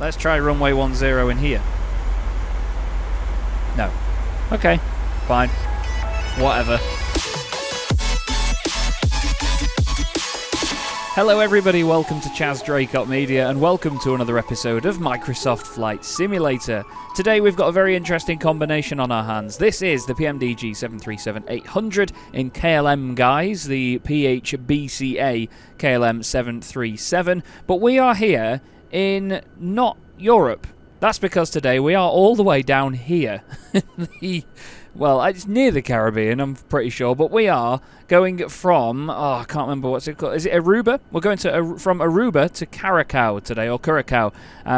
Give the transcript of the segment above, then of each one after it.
Let's try runway 10 in here. No. Okay, fine. Whatever. Hello everybody, welcome to Chaz Draycott Media and welcome to another episode of Microsoft Flight Simulator. Today we've got a very interesting combination on our hands. This is the PMDG 737-800 in KLM guys, the PHBCA KLM 737, but we are here in not Europe. That's because today we are all the way down here. Well, it's near the Caribbean, I'm pretty sure, but we are going from, I can't remember what's it called. Is it Aruba? We're going to from Aruba to Curacao today, or Curacao.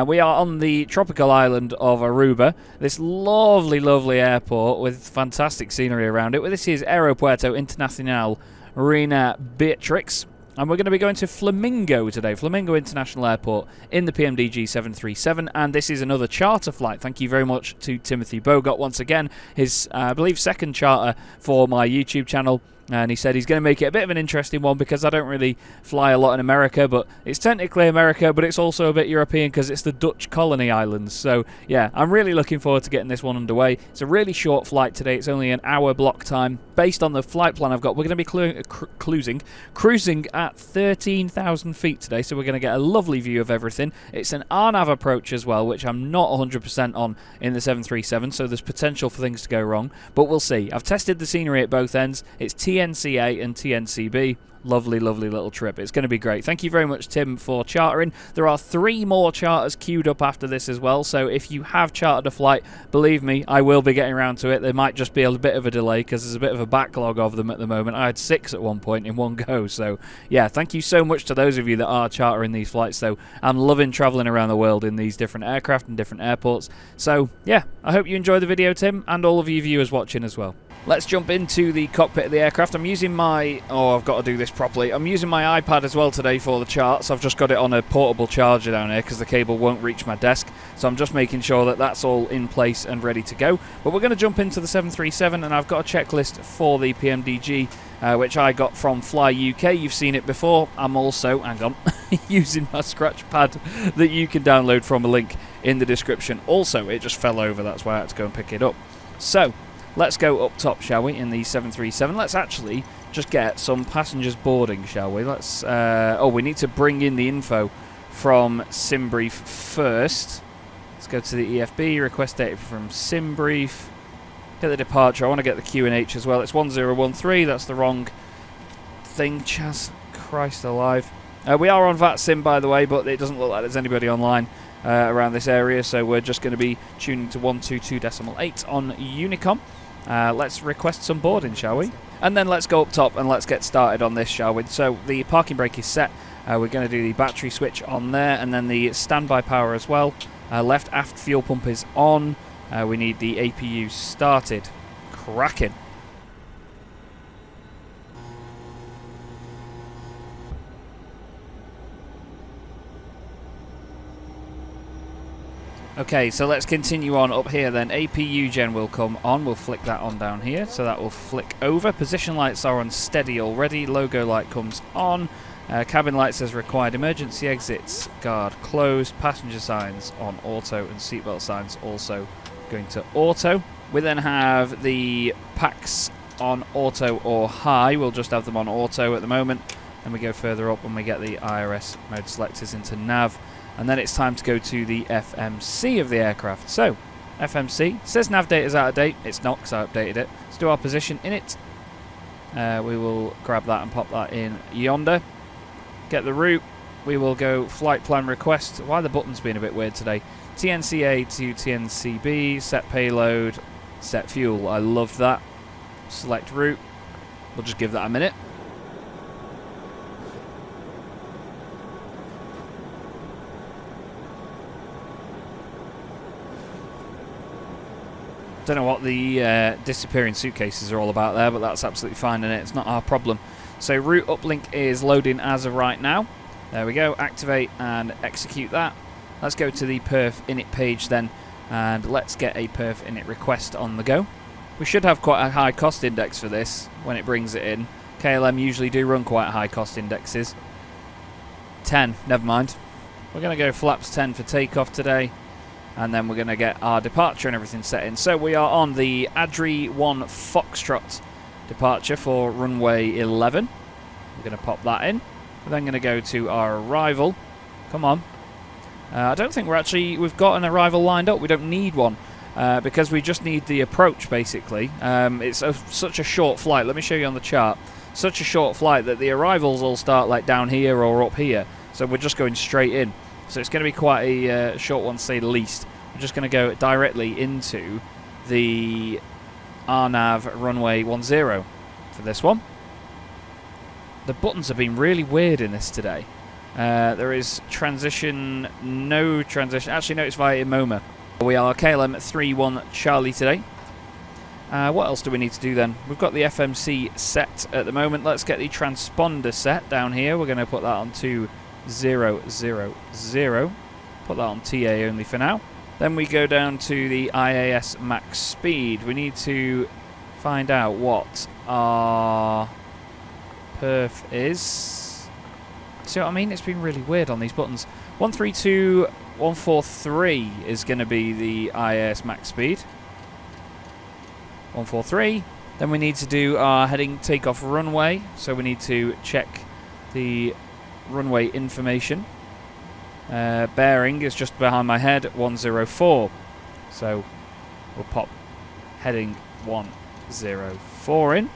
We are on the tropical island of Aruba, this lovely, lovely airport with fantastic scenery around it. This is Aeropuerto Internacional Reina Beatrix. And we're going to be going to Flamingo today, Flamingo International Airport in the PMDG 737, and this is another charter flight. Thank you very much to Timothy Bogott once again, his, I believe, second charter for my YouTube channel. And he said he's going to make it a bit of an interesting one because I don't really fly a lot in America, but it's technically America, but it's also a bit European because it's the Dutch colony islands. So, yeah, I'm really looking forward to getting this one underway. It's a really short flight today. It's only an hour block time. Based on the flight plan I've got, we're going to be cruising at 13,000 feet today, so we're going to get a lovely view of everything. It's an RNAV approach as well, which I'm not 100% on in the 737, so there's potential for things to go wrong, but we'll see. I've tested the scenery at both ends. It's TNCA and TNCB. Lovely, lovely little trip. It's going to be great. Thank you very much, Tim, for chartering. There are 3 more charters queued up after this as well, so if you have chartered a flight, believe me, I will be getting around to it. There might just be a bit of a delay because there's a bit of a backlog of them at the moment. I had 6 at one point in one go, so yeah, thank you so much to those of you that are chartering these flights, though. I'm loving traveling around the world in these different aircraft and different airports. So yeah, I hope you enjoy the video, Tim, and all of you viewers watching as well. Let's jump into the cockpit of the aircraft. I'm using my... I've got to do this properly. I'm using my iPad as well today for the charts. I've just got it on a portable charger down here because the cable won't reach my desk. So I'm just making sure that that's all in place and ready to go. But we're going to jump into the 737, and I've got a checklist for the PMDG, which I got from Fly UK. You've seen it before. I'm also, hang on, using my scratch pad that you can download from a link in the description. Also, it just fell over. That's why I had to go and pick it up. So... let's go up top, shall we, in the 737. Let's actually just get some passengers boarding, shall we? Let's... we need to bring in the info from SimBrief first. Let's go to the EFB, request data from SimBrief. Get the departure. I want to get the QNH as well. It's 1013. That's the wrong thing. Chaz, Christ alive. We are on VATSIM, by the way, but it doesn't look like there's anybody online around this area, so we're just going to be tuning to 122.8 on Unicom. Let's request some boarding, shall we? And then let's go up top and let's get started on this, shall we? So the parking brake is set. We're going to do the battery switch on there, and then the standby power as well. Left aft fuel pump is on. We need the APU started. Cracking. Okay, so let's continue on up here then. APU gen will come on. We'll flick that on down here. So that will flick over. Position lights are on steady already. Logo light comes on. Cabin light says required emergency exits. Guard closed. Passenger signs on auto, and seatbelt signs also going to auto. We then have the packs on auto or high. We'll just have them on auto at the moment. Then we go further up and we get the IRS mode selectors into nav. And then it's time to go to the FMC of the aircraft. So, FMC says nav data is out of date. It's not because I updated it. Let's do our position in it. We will grab that and pop that in yonder. Get the route. We will go flight plan request. Why the button's been a bit weird today. TNCA to TNCB. Set payload. Set fuel. I love that. Select route. We'll just give that a minute. Don't know what the disappearing suitcases are all about there, but that's absolutely fine, and it's not our problem. So route uplink is loading as of right now. There we go. Activate and execute that. Let's go to the perf init page then, and let's get a perf init request on the go. We should have quite a high cost index for this when it brings it in. KLM usually do run quite high cost indexes. 10, never mind. We're going to go flaps 10 for takeoff today, and then we're going to get our departure and everything set in. So we are on the Adri 1 Foxtrot departure for runway 11. We're going to pop that in. We're then going to go to our arrival. Come on. I don't think we've got an arrival lined up. We don't need one because we just need the approach, basically. It's such a short flight. Let me show you on the chart. Such a short flight that the arrivals all start like down here or up here. So we're just going straight in. So it's going to be quite a short one, to say the least. We're just going to go directly into the RNAV runway 10 for this one. The buttons have been really weird in this today. There is transition, no transition. Actually, no, it's via IMOMA. We are KLM 31 Charlie today. What else do we need to do then? We've got the FMC set at the moment. Let's get the transponder set down here. We're going to put that on 2000. Put that on TA only for now. Then we go down to the IAS max speed. We need to find out what our perf is. See what I mean? It's been really weird on these buttons. 132.143 is going to be the IAS max speed. 143. Then we need to do our heading takeoff runway. So we need to check the runway information. Bearing is just behind my head, 104. So we'll pop heading 104 in.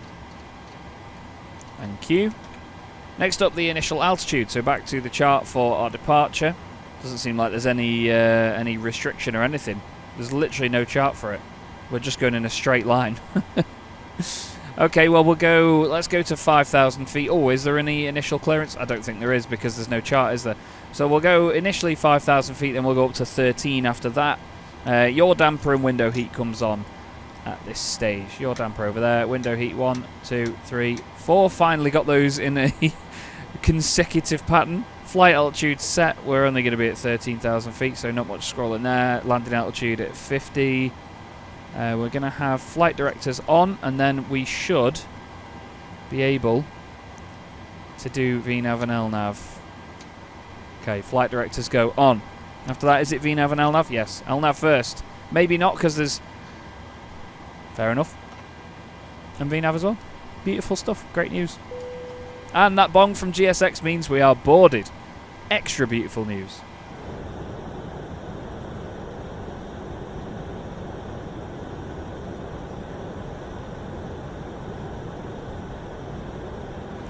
Thank you. Next up, the initial altitude. So back to the chart for our departure. Doesn't seem like there's any restriction or anything. There's literally no chart for it. We're just going in a straight line. Okay, well let's go to 5,000 feet. Oh, is there any initial clearance? I don't think there is because there's no chart, is there? So we'll go initially 5,000 feet, then we'll go up to 13 after that. Yaw damper and window heat comes on at this stage. Yaw damper over there, window heat 1, 2, 3, 4. Finally got those in a consecutive pattern. Flight altitude set, we're only going to be at 13,000 feet, so not much scrolling there. Landing altitude at 50. We're going to have flight directors on, and then we should be able to do VNAV and LNAV. Okay, flight directors go on. After that, is it VNAV and LNAV? Yes. LNAV first. Maybe not, because there's... Fair enough. And VNAV as well. Beautiful stuff. Great news. And that bong from GSX means we are boarded. Extra beautiful news.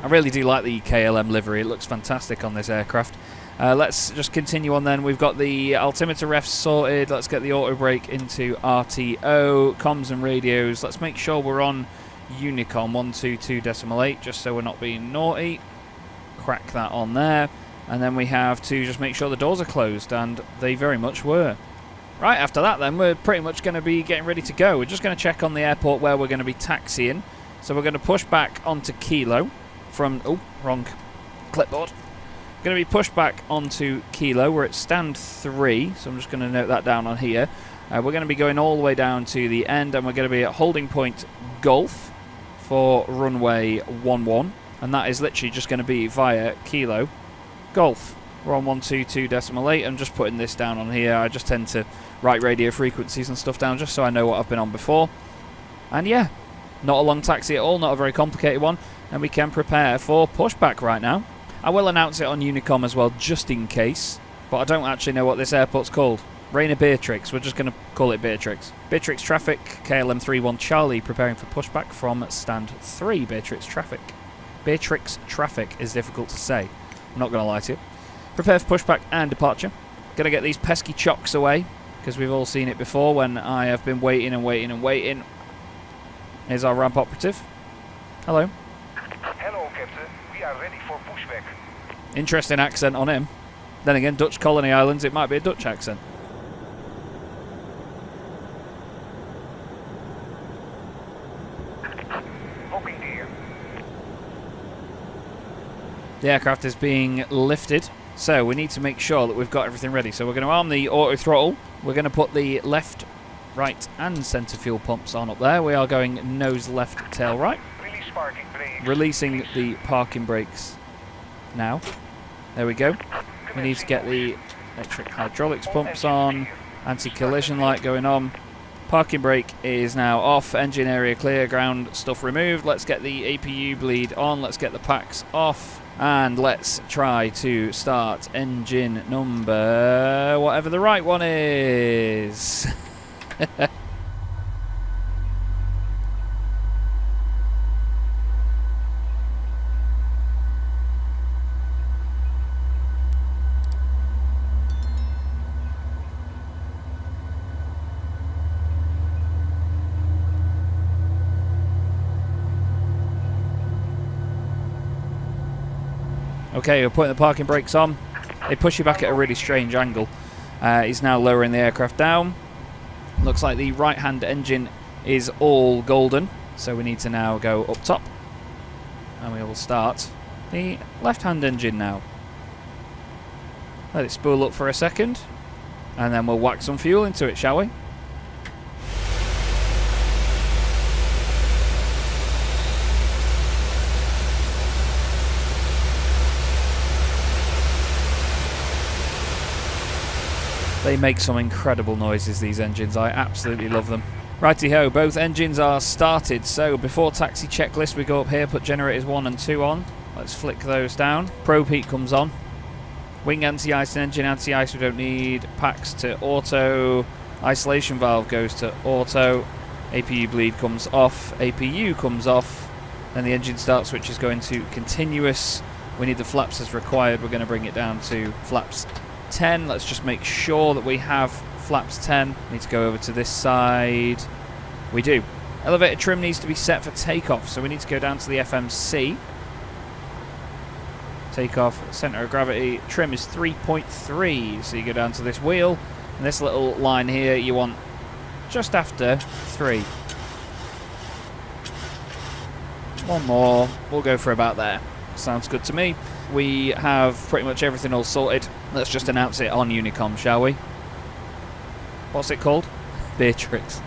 I really do like the KLM livery. It looks fantastic on this aircraft. Let's just continue on then. We've got the altimeter refs sorted. Let's get the auto brake into RTO. Comms and radios. Let's make sure we're on Unicom 122.8 just so we're not being naughty. Crack that on there. And then we have to just make sure the doors are closed, and they very much were. Right, after that then, we're pretty much going to be getting ready to go. We're just going to check on the airport where we're going to be taxiing. So we're going to push back onto Kilo from... Oh, wrong clipboard. Going to be pushed back onto Kilo. We're at stand 3, so I'm just going to note that down on here. We're going to be going all the way down to the end, and we're going to be at holding point Golf for runway 11, and that is literally just going to be via Kilo Golf. We're on 122.8. I'm just putting this down on here. I just tend to write radio frequencies and stuff down just so I know what I've been on before. And yeah, not a long taxi at all, not a very complicated one, and we can prepare for pushback right now. I will announce it on Unicom as well, just in case, but I don't actually know what this airport's called. Rainer Beatrix, we're just going to call it Beatrix. Beatrix traffic, KLM 31 Charlie, preparing for pushback from stand 3, Beatrix traffic. Beatrix traffic is difficult to say, I'm not going to lie to you. Prepare for pushback and departure. Going to get these pesky chocks away, because we've all seen it before when I have been waiting and waiting and waiting. Here's our ramp operative. Hello. Hello, Captain. We are ready for pushback. Interesting accent on him. Then again, Dutch Colony Islands, it might be a Dutch accent. Booking here. The aircraft is being lifted, so we need to make sure that we've got everything ready. So we're going to arm the auto throttle. We're going to put the left, right and centre fuel pumps on up there. We are going nose left, tail right. Release parking brakes. Releasing the parking brakes now. There we go. We need to get the Electric hydraulics pumps on. Anti-collision light going on. Parking brake is now off. Engine area clear. Ground stuff removed. Let's get the APU bleed on. Let's get the packs off. And let's try to start engine number... whatever the right one is. Okay, we're putting the parking brakes on. They push you back at a really strange angle. He's now lowering the aircraft down. Looks like the right-hand engine is all golden, so we need to now go up top. And we will start the left-hand engine now. Let it spool up for a second, and then we'll whack some fuel into it, shall we? They make some incredible noises, these engines. I absolutely love them. Righty-ho, both engines are started. So before taxi checklist, we go up here, put generators 1 and 2 on. Let's flick those down. Probe heat comes on. Wing anti-ice and engine anti-ice we don't need. Packs to auto. Isolation valve goes to auto. APU bleed comes off. APU comes off. Then the engine start switch is going to continuous. We need the flaps as required. We're going to bring it down to flaps 10. Let's just make sure that we have flaps 10. Need to go over to this side. We do. Elevator trim needs to be set for takeoff, so we need to go down to the FMC. Takeoff, center of gravity, trim is 3.3, so you go down to this wheel, and this little line here you want just after 3. One more, we'll go for about there. Sounds good to me. We have pretty much everything all sorted. Let's just announce it on Unicom, shall we? What's it called? Beatrix.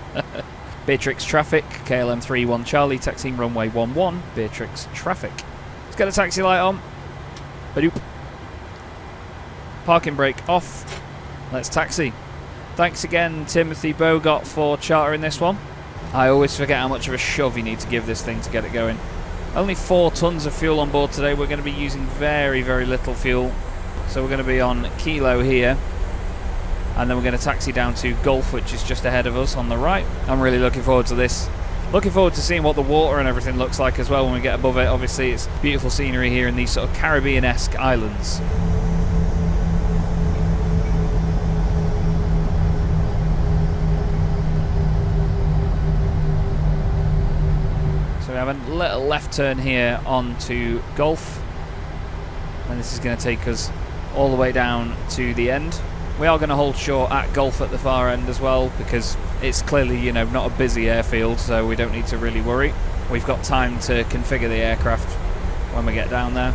Beatrix traffic, KLM 31 Charlie, taxiing runway 11, Beatrix traffic. Let's get the taxi light on. Badoop. Parking brake off. Let's taxi. Thanks again, Timothy Bogott, for chartering this one. I always forget how much of a shove you need to give this thing to get it going. Only 4 tons of fuel on board today. We're going to be using very, very little fuel. So we're going to be on Kilo here. And then we're going to taxi down to Gulf, which is just ahead of us on the right. I'm really looking forward to this. Looking forward to seeing what the water and everything looks like as well when we get above it. Obviously, it's beautiful scenery here in these sort of Caribbean-esque islands. We have a little left turn here onto Gulf, and this is going to take us all the way down to the end. We are going to hold short at Gulf at the far end as well, because it's clearly, you know, not a busy airfield, so we don't need to really worry. We've got time to configure the aircraft when we get down there.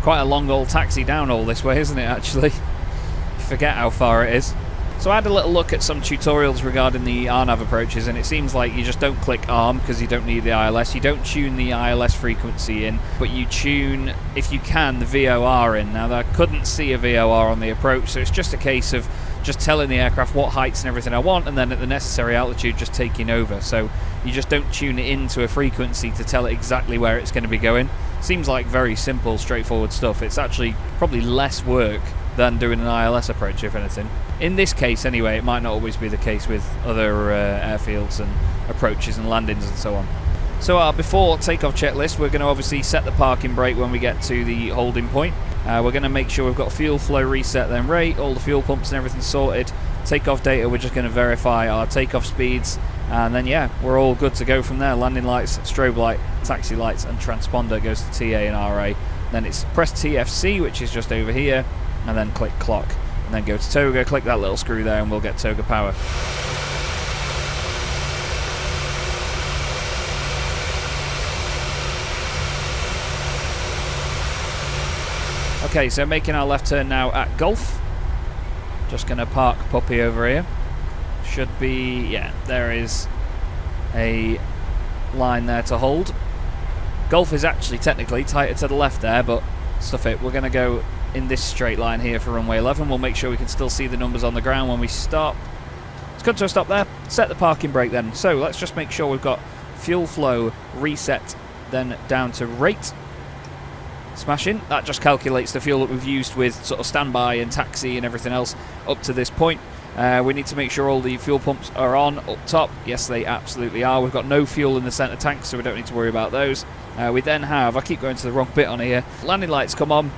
Quite a long old taxi down all this way, isn't it, actually? You forget how far it is. So I had a little look at some tutorials regarding the RNAV approaches, and it seems like you just don't click ARM because you don't need the ILS. You don't tune the ILS frequency in, but you tune, if you can, the VOR in. Now, I couldn't see a VOR on the approach, so it's just a case of just telling the aircraft what heights and everything I want, and then at the necessary altitude just taking over. So you just don't tune it into a frequency to tell it exactly where it's going to be going. Seems like very simple, straightforward stuff. It's actually probably less work than doing an ILS approach, if anything. In this case, anyway, it might not always be the case with other airfields and approaches and landings and so on. So before takeoff checklist, we're going to obviously set the parking brake when we get to the holding point. We're going to make sure we've got fuel flow reset, then rate, all the fuel pumps and everything sorted. Takeoff data, we're just going to verify our takeoff speeds, and then yeah, we're all good to go from there. Landing lights, strobe light, taxi lights and transponder goes to TA and RA. Then it's press TFC, which is just over here, and then click clock, and then go to toga, click that little screw there and we'll get toga power. Okay, so making our left turn now at Gulf. Just going to park Puppy over here. Should be, yeah, there is a line there to hold. Golf is actually technically tighter to the left there, but stuff it. We're going to go in this straight line here for runway 11. We'll make sure we can still see the numbers on the ground when we stop. Let's come to a stop there. Set the parking brake then. So let's just make sure we've got fuel flow reset, then down to rate. Smashing. That just calculates the fuel that we've used with sort of standby and taxi and everything else up to this point. We need to make sure all the fuel pumps are on up top. Yes, they absolutely are. We've got no fuel in the centre tank, so we don't need to worry about those. We then have, I keep going to the wrong bit on here, landing lights come on,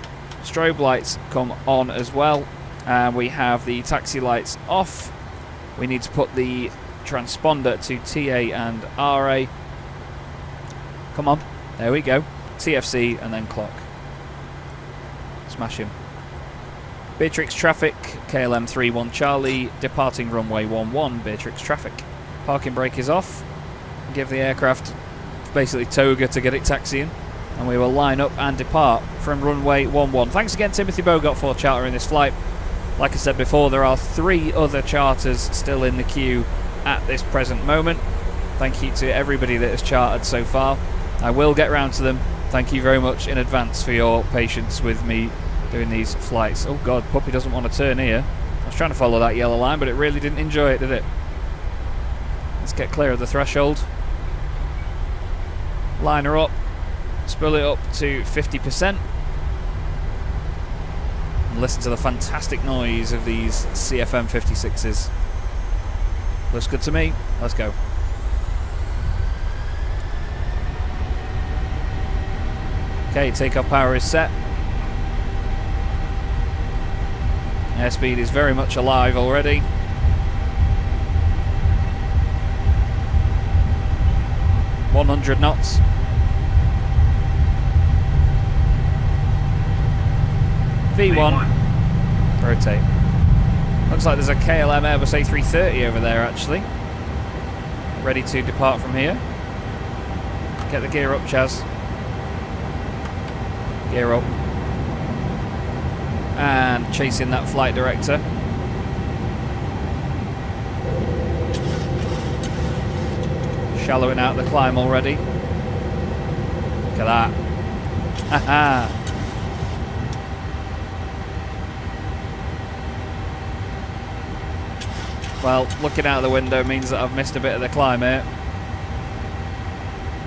strobe lights come on as well. We have the taxi lights off. We need to put the transponder to TA and RA. Come on, there we go. TFC and then clock. Smash him. Beatrix traffic, KLM 31 Charlie, departing runway 11, Beatrix traffic. Parking brake is off. Give the aircraft basically toga to get it taxiing, and we will line up and depart from runway 11. Thanks again, Timothy Bogott, for chartering this flight. Like I said before, there are 3 other charters still in the queue at this present moment. Thank you to everybody that has chartered so far. I will get round to them. Thank you very much in advance for your patience with me doing these flights. Oh god, puppy doesn't want to turn here. I was trying to follow that yellow line, but it really didn't enjoy it, did it? Let's get clear of the threshold. Line her up. Spill it up to 50%. And listen to the fantastic noise of these CFM 56s. Looks good to me. Let's go. Okay, takeoff power is set. Airspeed is very much alive already. .100 knots. V1. Rotate. Looks like there's a KLM Airbus A330 over there actually. Ready to depart from here. Get the gear up, Chaz. Gear up. And chasing that flight director. Shallowing out the climb already. Look at that. Haha. Well, looking out the window means that I've missed a bit of the climb here.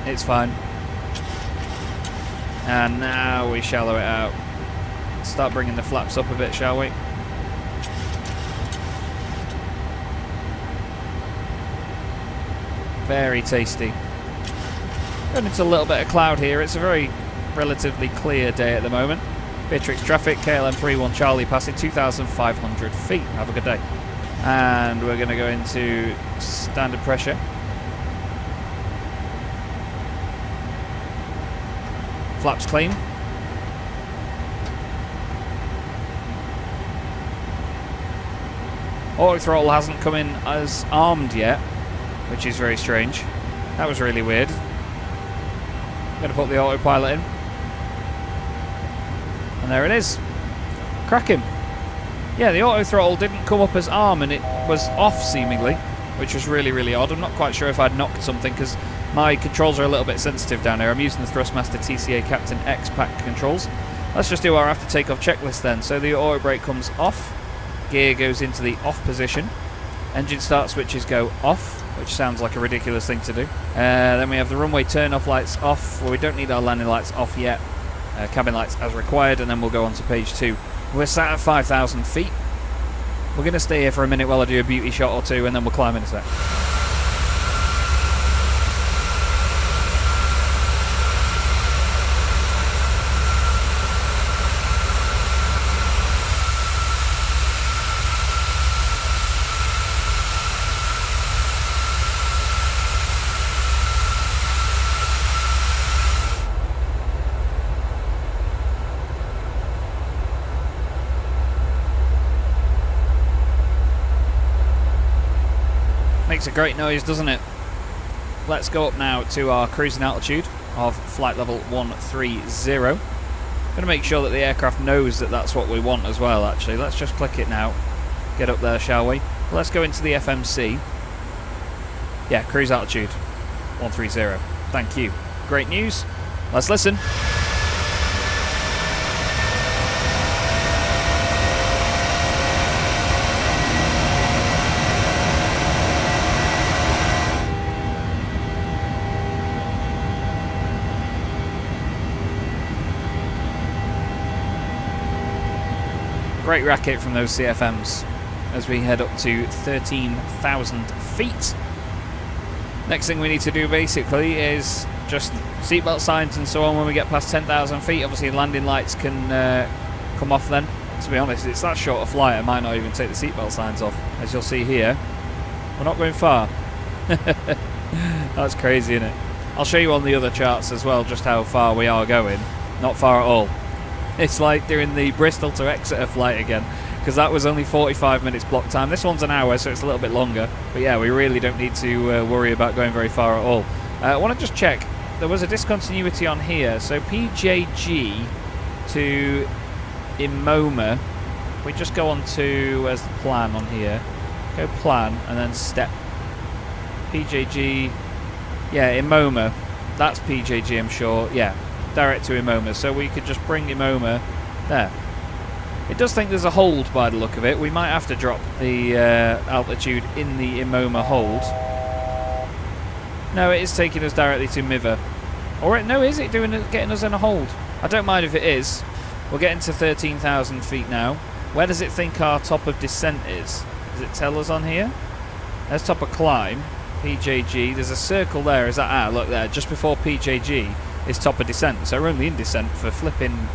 It's fine. And now we shallow it out. Start bringing the flaps up a bit, shall we? Very tasty. Going into a little bit of cloud here. It's a very relatively clear day at the moment. Beatrix traffic, KLM 31 Charlie passing 2,500 feet. Have a good day. And we're going to go into standard pressure. Flaps clean. Auto throttle hasn't come in as armed yet, which is very strange. That was really weird. I'm going to put the autopilot in. And there it is. Cracking. Yeah, the auto throttle didn't come up as arm and it was off seemingly, which was really, really odd. I'm not quite sure if I'd knocked something because my controls are a little bit sensitive down here. I'm using the Thrustmaster TCA Captain X pack controls. Let's just do our after takeoff checklist then. So the auto brake comes off. Gear goes into the off position. Engine start switches go off, which sounds like a ridiculous thing to do. Then we have the runway turn off lights off. Well, we don't need our landing lights off yet. Cabin lights as required, and then we'll go on to page 2. We're sat at 5,000 feet. We're going to stay here for a minute while I do a beauty shot or two, and then we'll climb in a sec. Makes a great noise, doesn't it? Let's go up now to our cruising altitude of flight level 130. Going to make sure that the aircraft knows that that's what we want as well, actually. Let's just click it now. Get up there, shall we? Let's go into the FMC. Yeah, cruise altitude. 130. Thank you. Great news. Let's listen. Great racket from those CFMs as we head up to 13,000 feet. Next thing we need to do basically is just seatbelt signs and so on when we get past 10,000 feet. Obviously landing lights can come off then. To be honest, it's that short a flight I might not even take the seatbelt signs off. As you'll see here, we're not going far. That's crazy, isn't it? I'll show you on the other charts as well just how far we are going. Not far at all. It's like doing the Bristol to Exeter flight again, because that was only 45 minutes block time. This one's an hour, so it's a little bit longer. But yeah, we really don't need to worry about going very far at all. I want to just check. There was a discontinuity on here. So PJG to Imoma. We just go on to, where's the plan on here? Go plan and then step. PJG, yeah, Imoma. That's PJG, I'm sure. Yeah, direct to Imoma. So we could just bring Imoma there. It does think there's a hold by the look of it. We might have to drop the altitude in the Imoma hold. No, it is taking us directly to Miver. Or no, is it getting us in a hold? I don't mind if it is. We're getting to 13,000 feet now. Where does it think our top of descent is? Does it tell us on here? There's top of climb. PJG. There's a circle there. Is that? Ah, look there. Just before PJG is top of descent. So we're only in descent for flipping...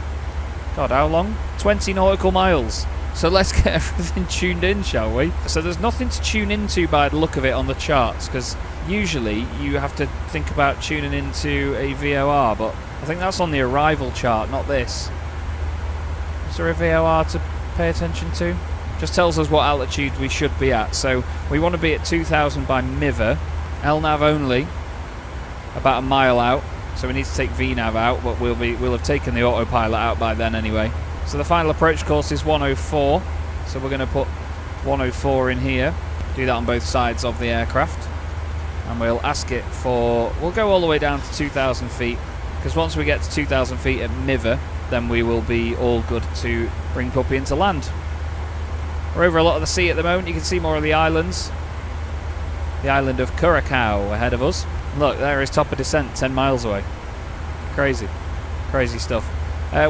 God, how long? 20 nautical miles. So let's get everything tuned in, shall we? So there's nothing to tune into by the look of it on the charts, because usually you have to think about tuning into a VOR, but I think that's on the arrival chart, not this. Is there a VOR to pay attention to? Just tells us what altitude we should be at. So we want to be at 2,000 by Miver. LNAV only, about a mile out. So we need to take VNAV out, but we'll have taken the autopilot out by then anyway. So the final approach course is 104. So we're going to put 104 in here. Do that on both sides of the aircraft. And we'll ask it for... We'll go all the way down to 2,000 feet. Because once we get to 2,000 feet at Miver, then we will be all good to bring Puppy into land. We're over a lot of the sea at the moment. You can see more of the islands. The island of Curacao ahead of us. Look, there is top of descent 10 miles away. Crazy. Crazy stuff.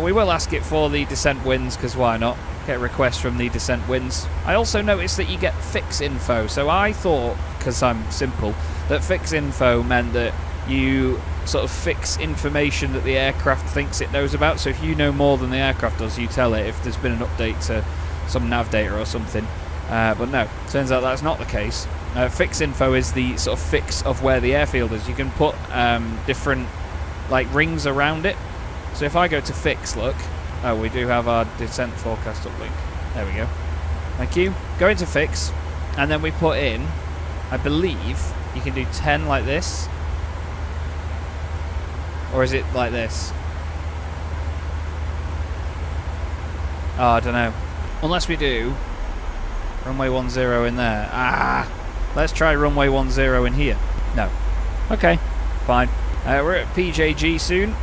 We will ask it for the descent winds, because why not? Get requests from the descent winds. I also noticed that you get fix info. So I thought, because I'm simple, that fix info meant that you sort of fix information that the aircraft thinks it knows about. So if you know more than the aircraft does, you tell it if there's been an update to some nav data or something. But no, turns out that's not the case. Fix info is the sort of fix of where the airfield is. You can put different like rings around it. So if I go to fix, look. Oh, we do have our descent forecast uplink. There we go. Thank you. Go into fix, and then we put in, I believe, you can do 10 like this. Or is it like this? Oh, I don't know. Unless we do runway 10 in there. Ah! Let's try runway 10 in here. No. Okay, fine. We're at PJG soon.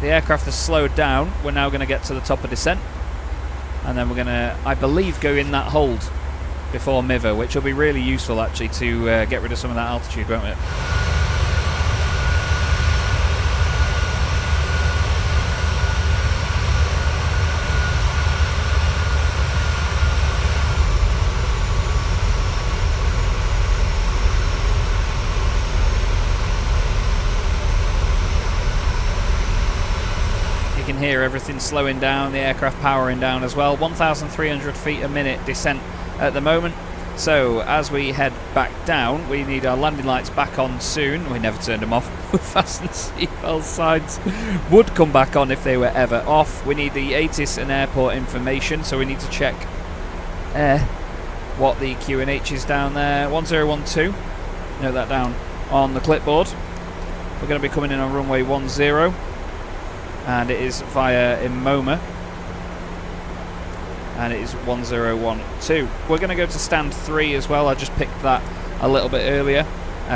The aircraft has slowed down. We're now going to get to the top of descent. And then we're going to, I believe, go in that hold before Miver, which will be really useful actually to get rid of some of that altitude, won't it? Here, everything slowing down, the aircraft powering down as well. 1,300 feet a minute descent at the moment. So as we head back down, we need our landing lights back on soon. We never turned them off. We fastened seatbelt signs. Would come back on if they were ever off. We need the ATIS and airport information, so we need to check what the QNH is down there. 1012. Note that down on the clipboard. We're going to be coming in on runway 10. And it is via Imoma, and it is 1012. We're going to go to stand 3 as well. I just picked that a little bit earlier.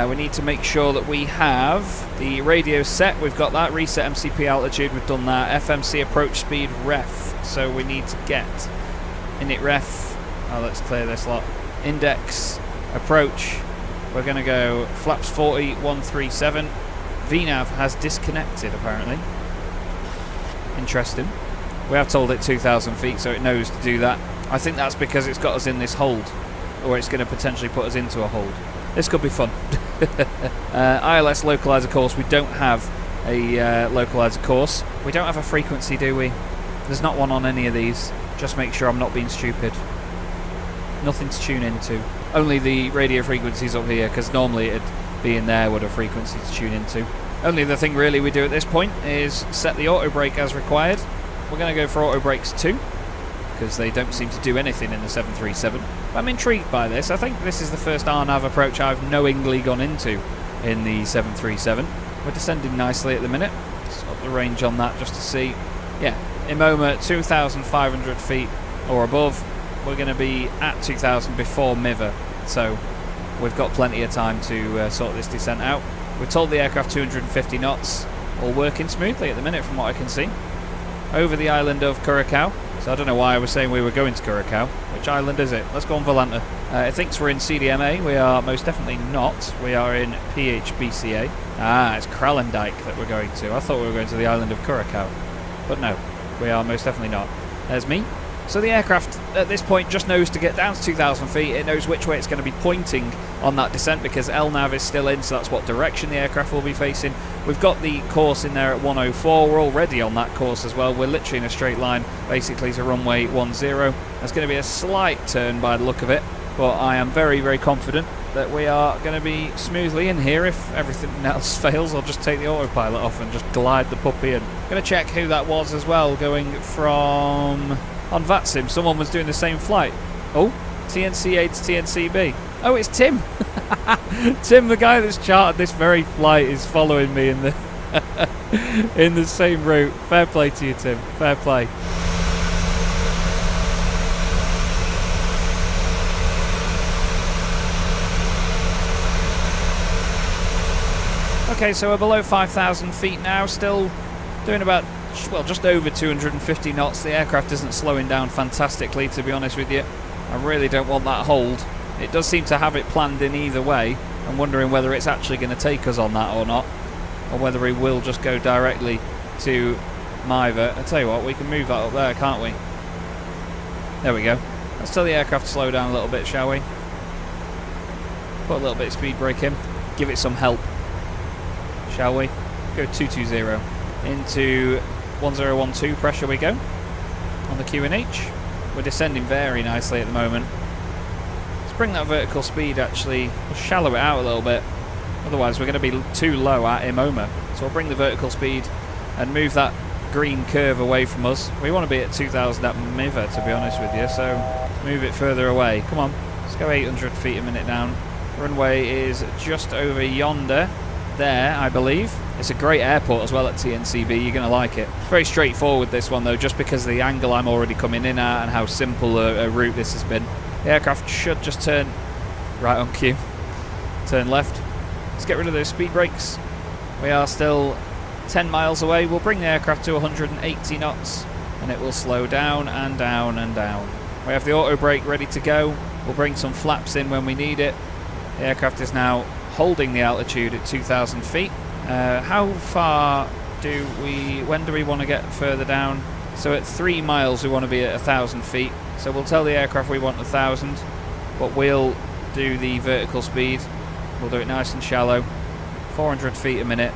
We need to make sure that we have the radio set. We've got that. Reset MCP altitude. We've done that. FMC approach speed ref. So we need to get init ref. Oh, let's clear this lot. Index approach. We're going to go flaps 40 137. VNAV has disconnected apparently. Interesting. We have told it 2,000 feet, so it knows to do that. I think that's because it's got us in this hold, or it's going to potentially put us into a hold. This could be fun. ILS localizer course. We don't have a localizer course. We don't have a frequency, do we? There's not one on any of these. Just make sure I'm not being stupid. Nothing to tune into. Only the radio frequencies up here, because normally it'd be in there with a frequency to tune into. Only the thing really we do at this point is set the auto brake as required. We're going to go for auto brakes 2, because they don't seem to do anything in the 737. I'm intrigued by this. I think this is the first RNAV approach I've knowingly gone into in the 737. We're descending nicely at the minute. Let's up the range on that just to see. Yeah, Imoma 2,500 feet or above. We're going to be at 2,000 before MIVA, so we've got plenty of time to sort this descent out. We've told the aircraft 250 knots, all working smoothly at the minute from what I can see. Over the island of Curacao, so I don't know why I was saying we were going to Curacao. Which island is it? Let's go on Volanta. It thinks we're in CDMA. We are most definitely not. We are in PHBCA. Ah, it's Kralendijk that we're going to. I thought we were going to the island of Curacao, but no, we are most definitely not. There's me. So the aircraft at this point just knows to get down to 2,000 feet. It knows which way it's going to be pointing on that descent because LNAV is still in, so that's what direction the aircraft will be facing. We've got the course in there at 104. We're already on that course as well. We're literally in a straight line basically to runway 10. There's going to be a slight turn by the look of it, but I am very, very confident that we are going to be smoothly in here. If everything else fails, I'll just take the autopilot off and just glide the puppy in. I'm going to check who that was as well, going from... On VATSIM, someone was doing the same flight. Oh, TNC-A to TNC-B. Oh, it's Tim. Tim, the guy that's chartered this very flight, is following me in the in the same route. Fair play to you, Tim. Fair play. Okay, so we're below 5,000 feet now, still doing about, well, just over 250 knots. The aircraft isn't slowing down fantastically, to be honest with you. I really don't want that hold. It does seem to have it planned in either way. I'm wondering whether it's actually going to take us on that or not, or whether we will just go directly to MIVA. I tell you what, we can move that up there, can't we? There we go. Let's tell the aircraft to slow down a little bit, shall we? Put a little bit of speed brake in. Give it some help, shall we? Go 220 into 1012 pressure we go on the QNH. We're descending very nicely at the moment. Let's bring that vertical speed, actually, we'll shallow it out a little bit, otherwise we're going to be too low at Imoma. So we'll bring the vertical speed and move that green curve away from us. We want to be at 2,000 at MIVA, to be honest with you, so move it further away. Come on, let's go 800 feet a minute down. Runway is just over yonder, there I believe. It's a great airport as well at TNCB, you're going to like it. Very straightforward this one though, just because of the angle I'm already coming in at and how simple a route this has been. The aircraft should just turn right on cue. Turn left. Let's get rid of those speed brakes. We are still 10 miles away. We'll bring the aircraft to 180 knots and it will slow down and down and down. We have the auto brake ready to go. We'll bring some flaps in when we need it. The aircraft is now holding the altitude at 2,000 feet. How far when do we want to get further down? So at 3 miles we want to be at 1,000 feet. So we'll tell the aircraft we want 1,000, but we'll do the vertical speed. We'll do it nice and shallow, 400 feet a minute.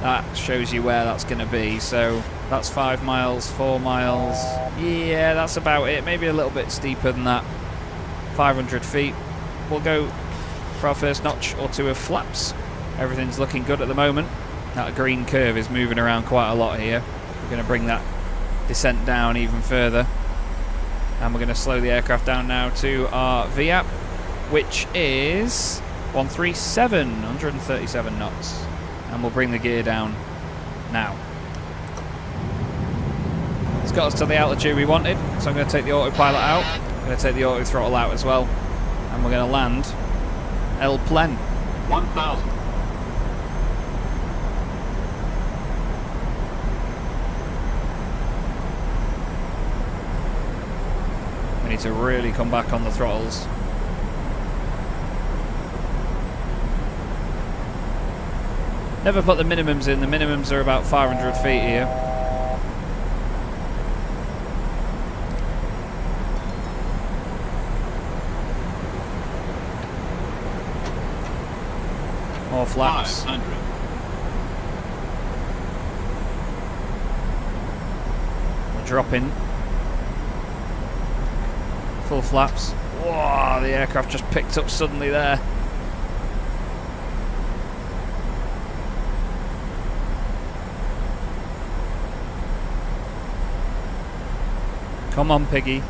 That shows you where that's going to be. So that's 5 miles, 4 miles. Yeah, that's about it. Maybe a little bit steeper than that. 500 feet. We'll go for our first notch or two of flaps. Everything's looking good at the moment. That green curve is moving around quite a lot here. We're going to bring that descent down even further. And we're going to slow the aircraft down now to our VAP, which is 137 knots. And we'll bring the gear down now. It's got us to the altitude we wanted, so I'm going to take the autopilot out. I'm going to take the auto throttle out as well. And we're going to land El Plen. 1,000. We need to really come back on the throttles. Never put the minimums in. The minimums are about 500 feet here. More flaps. 500. We're dropping. Full flaps. Whoa, the aircraft just picked up suddenly there. Come on, Piggy.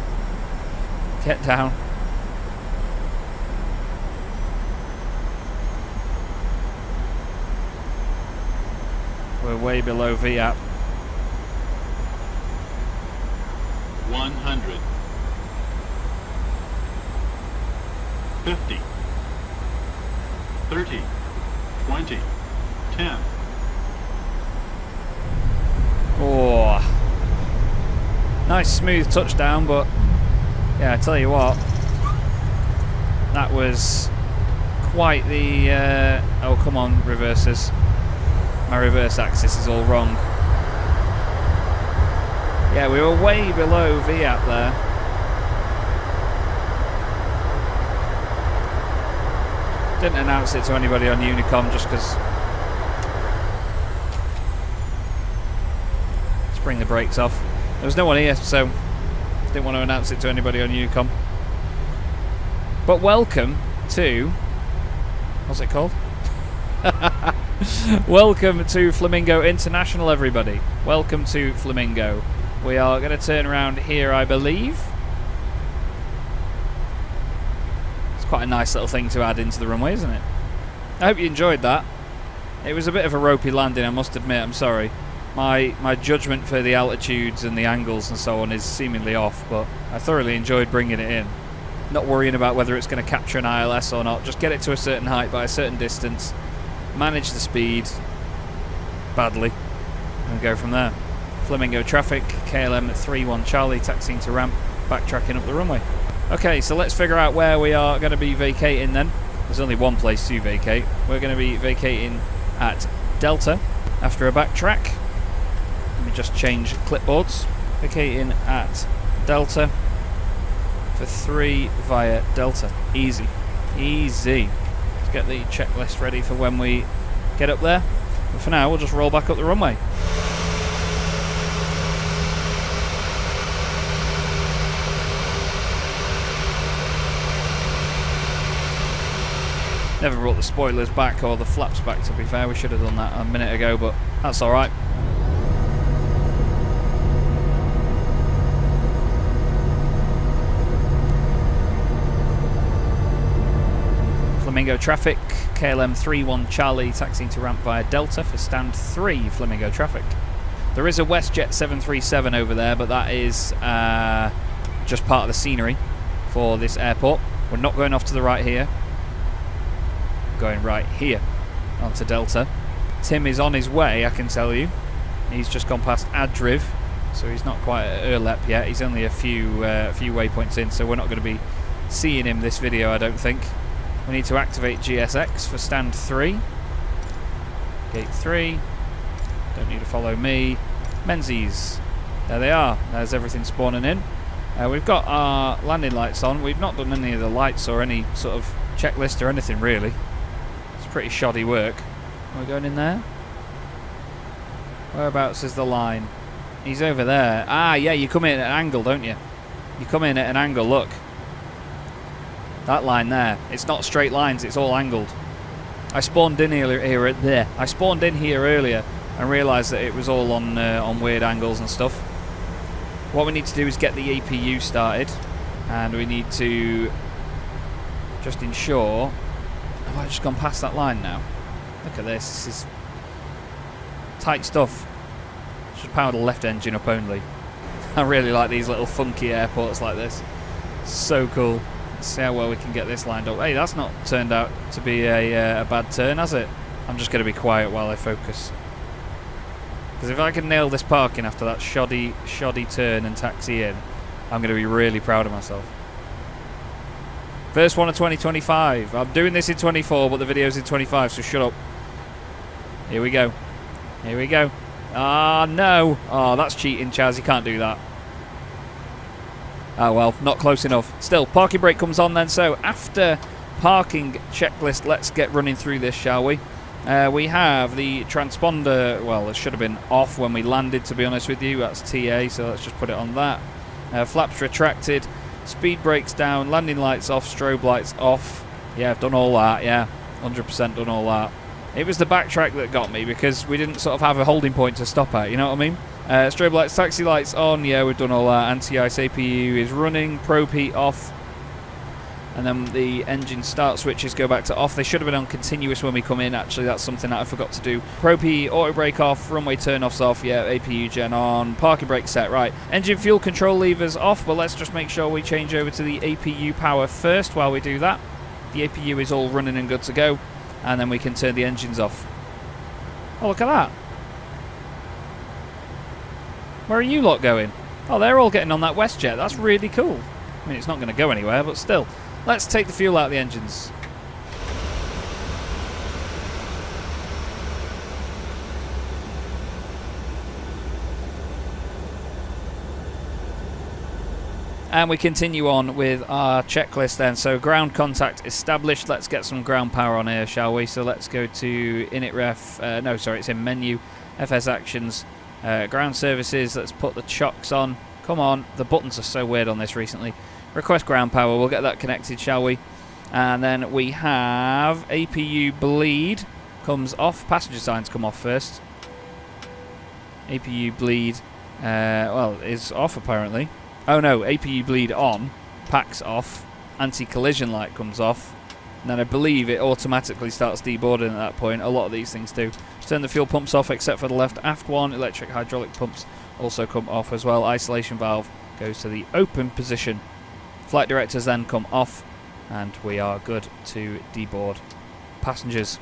Get down. We're way below VAP. 100. 50. 30. 20. 10. Oh. Nice smooth touchdown, but yeah, I tell you what, that was quite the oh come on, reverses. My reverse axis is all wrong. Yeah, we were way below VAP there. Didn't announce it to anybody on Unicom just because. Let's bring the brakes off. There was no one here, so didn't want to announce it to anybody on Unicom. But welcome to... what's it called? Welcome to Flamingo International, everybody. Welcome to Flamingo. We are going to turn around here, I believe. It's quite a nice little thing to add into the runway, isn't it? I hope you enjoyed that. It was a bit of a ropey landing, I must admit. I'm sorry. My judgment for the altitudes and the angles and so on is seemingly off, but I thoroughly enjoyed bringing it in. Not worrying about whether it's going to capture an ILS or not. Just get it to a certain height by a certain distance, manage the speed badly, and go from there. Flamingo traffic, KLM 31 Charlie, taxiing to ramp, backtracking up the runway. Okay, so let's figure out where we are going to be vacating then. There's only one place to vacate. We're going to be vacating at Delta after a backtrack. Let me just change clipboards. Vacating at Delta for 3 via Delta. Easy. Easy. Let's get the checklist ready for when we get up there. But for now, we'll just roll back up the runway. Never brought the spoilers back or the flaps back, to be fair. We should have done that a minute ago, but that's alright. Flamingo traffic, KLM 31 Charlie, taxiing to ramp via Delta for stand 3 Flamingo traffic. There is a WestJet 737 over there, but that is just part of the scenery for this airport. We're not going off to the right here. Going right here onto Delta. Tim is on his way, I can tell you. He's just gone past Adriv, so he's not quite at Urlep yet. He's only a few waypoints in, so we're not going to be seeing him this video, I don't think. We need to activate GSX for stand 3. Gate 3. Don't need to follow me. Menzies. There they are. There's everything spawning in. We've got our landing lights on. We've not done any of the lights or any sort of checklist or anything really. It's pretty shoddy work. Are we going in there? Whereabouts is the line? He's over there. Ah, yeah, you come in at an angle, don't you? You come in at an angle, look. That line there. It's not straight lines, it's all angled. I spawned in here there. I spawned in here earlier and realised that it was all on weird angles and stuff. What we need to do is get the APU started, and we need to just ensure... Have I just gone past that line now? Look at this. This is tight stuff. Should power the left engine up only. I really like these little funky airports like this. So cool. Let's see how well we can get this lined up. Hey, that's not turned out to be a bad turn, has it? I'm just going to be quiet while I focus. Because if I can nail this parking after that shoddy turn and taxi in, I'm going to be really proud of myself. First one of 2025. I'm doing this in 24, but the video's in 25, so shut up. Here we go. Here we go. Ah, no. Oh, that's cheating, Chaz. You can't do that. Oh, well, not close enough. Still, parking brake comes on then. So, after parking checklist, let's get running through this, shall we? We have the transponder. Well, it should have been off when we landed, to be honest with you. That's TA, so let's just put it on that. Flaps retracted. Speed brakes down. Landing lights off. Strobe lights off. Yeah, I've done all that. Yeah, 100% done all that. It was the backtrack that got me because we didn't sort of have a holding point to stop at, you know what I mean? Strobe lights, taxi lights on, yeah, we've done all that. Anti-ice APU is running, probe heat off, and then the engine start switches go back to off. They should have been on continuous when we come in, actually, that's something that I forgot to do. Probe heat, auto brake off, runway turn-offs off, yeah, APU gen on, parking brake set, right. Engine fuel control levers off, but let's just make sure we change over to the APU power first while we do that. The APU is all running and good to go. And then we can turn the engines off. Oh, look at that. Where are you lot going? Oh, they're all getting on that WestJet. That's really cool. I mean, it's not going to go anywhere, but still. Let's take the fuel out of the engines. And we continue on with our checklist then. So ground contact established. Let's get some ground power on here, shall we? So let's go to init ref. No, sorry, it's in menu. FS actions. Ground services. Let's put the chocks on. Come on. The buttons are so weird on this recently. Request ground power. We'll get that connected, shall we? And then we have APU bleed. Comes off. Passenger signs come off first. APU bleed. Well, is off apparently. Oh no, APU bleed on, packs off, anti-collision light comes off, and then I believe it automatically starts deboarding at that point. A lot of these things do. Turn the fuel pumps off except for the left aft one. Electric hydraulic pumps also come off as well. Isolation valve goes to the open position. Flight directors then come off, and we are good to deboard passengers.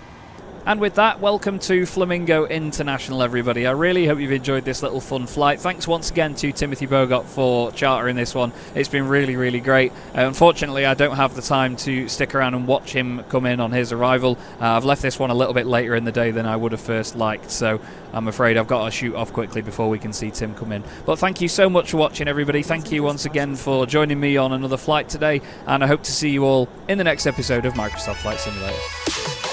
And with that, welcome to Flamingo International, everybody. I really hope you've enjoyed this little fun flight. Thanks once again to Timothy Bogott for chartering this one. It's been really, really great. Unfortunately, I don't have the time to stick around and watch him come in on his arrival. I've left this one a little bit later in the day than I would have first liked, so I'm afraid I've got to shoot off quickly before we can see Tim come in. But thank you so much for watching, everybody. Thank you once again for joining me on another flight today, and I hope to see you all in the next episode of Microsoft Flight Simulator.